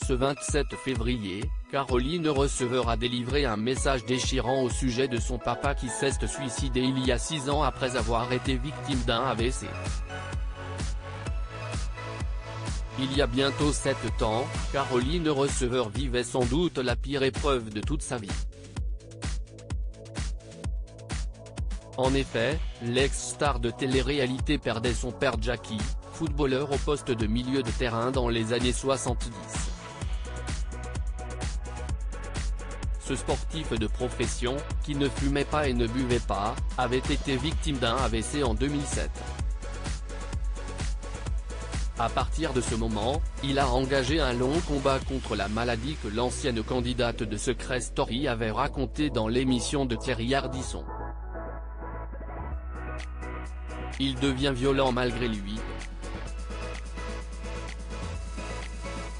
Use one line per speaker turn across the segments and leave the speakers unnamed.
ce 27 février, Caroline Receveur a délivré un message déchirant au sujet de son papa qui s'est suicidé il y a 6 ans après avoir été victime d'un AVC. Il y a bientôt 7 ans, Caroline Receveur vivait sans doute la pire épreuve de toute sa vie. En effet, l'ex-star de télé-réalité perdait son père Jackie, footballeur au poste de milieu de terrain dans les années 70. Ce sportif de profession, qui ne fumait pas et ne buvait pas, avait été victime d'un AVC en 2007. À partir de ce moment, il a engagé un long combat contre la maladie que l'ancienne candidate de Secret Story avait raconté dans l'émission de Thierry Ardisson. Il devient violent malgré lui.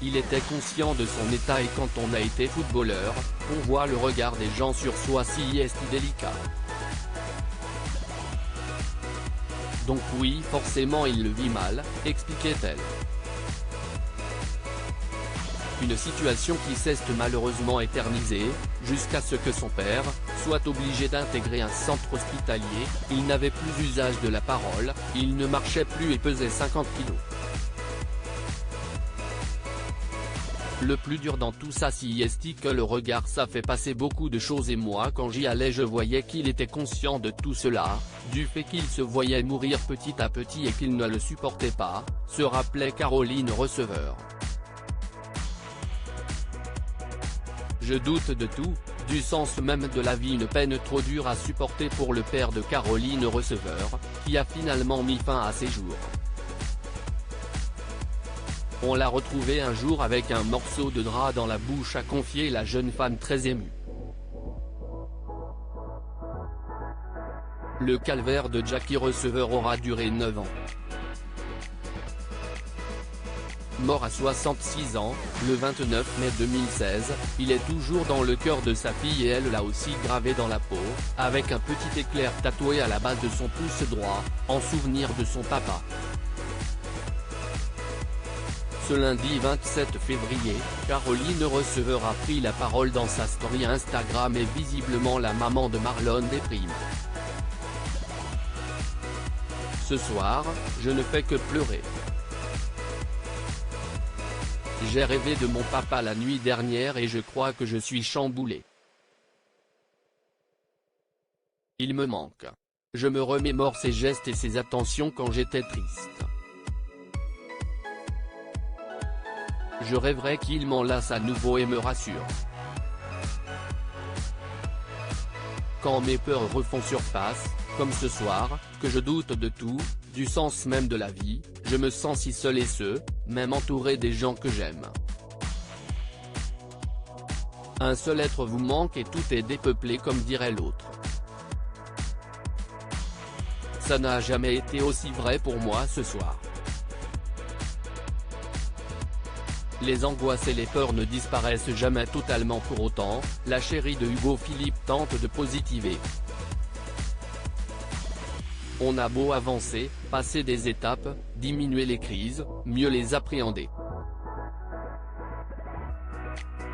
Il était conscient de son état et quand on a été footballeur, on voit le regard des gens sur soi si délicat. Donc oui, forcément il le vit mal, expliquait-elle. Une situation qui s'est malheureusement éternisée, jusqu'à ce que son père soit obligé d'intégrer un centre hospitalier. Il n'avait plus usage de la parole, il ne marchait plus et pesait 50 kilos. Le plus dur dans tout ça c'est que le regard ça fait passer beaucoup de choses et moi quand j'y allais je voyais qu'il était conscient de tout cela, du fait qu'il se voyait mourir petit à petit et qu'il ne le supportait pas, se rappelait Caroline Receveur. Je doute de tout, du sens même de la vie, une peine trop dure à supporter pour le père de Caroline Receveur, qui a finalement mis fin à ses jours. On l'a retrouvé un jour avec un morceau de drap dans la bouche, a confié la jeune femme très émue. Le calvaire de Jackie Receveur aura duré 9 ans. Mort à 66 ans, le 29 mai 2016, il est toujours dans le cœur de sa fille et elle l'a aussi gravé dans la peau, avec un petit éclair tatoué à la base de son pouce droit, en souvenir de son papa. Ce lundi 27 février, Caroline Receveur a pris la parole dans sa story Instagram et visiblement la maman de Marlon déprime. Ce soir, je ne fais que pleurer. J'ai rêvé de mon papa la nuit dernière et je crois que je suis chamboulé. Il me manque. Je me remémore ses gestes et ses attentions quand j'étais triste. Je rêverais qu'il m'enlace à nouveau et me rassure. Quand mes peurs refont surface, comme ce soir, que je doute de tout, du sens même de la vie, je me sens si seul et même entouré des gens que j'aime. Un seul être vous manque et tout est dépeuplé comme dirait l'autre. Ça n'a jamais été aussi vrai pour moi ce soir. Les angoisses et les peurs ne disparaissent jamais totalement pour autant, la chérie de Hugo Philippe tente de positiver. On a beau avancer, passer des étapes, diminuer les crises, mieux les appréhender.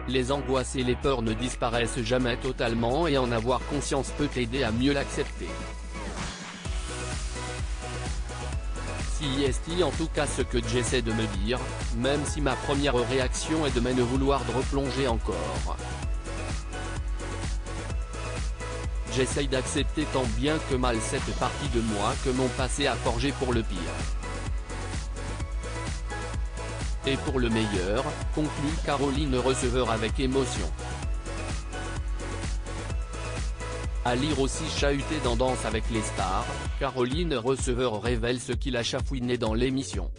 Les angoisses et les peurs ne disparaissent jamais totalement et en avoir conscience peut aider à mieux l'accepter. C'est en tout cas ce que j'essaie de me dire, même si ma première réaction est de ne vouloir de replonger encore. J'essaye d'accepter tant bien que mal cette partie de moi que mon passé a forgé pour le pire. Et pour le meilleur, conclut Caroline Receveur avec émotion. À lire aussi chahuté dans Danse avec les stars, Caroline Receveur révèle ce qu'il a chafouiné dans l'émission.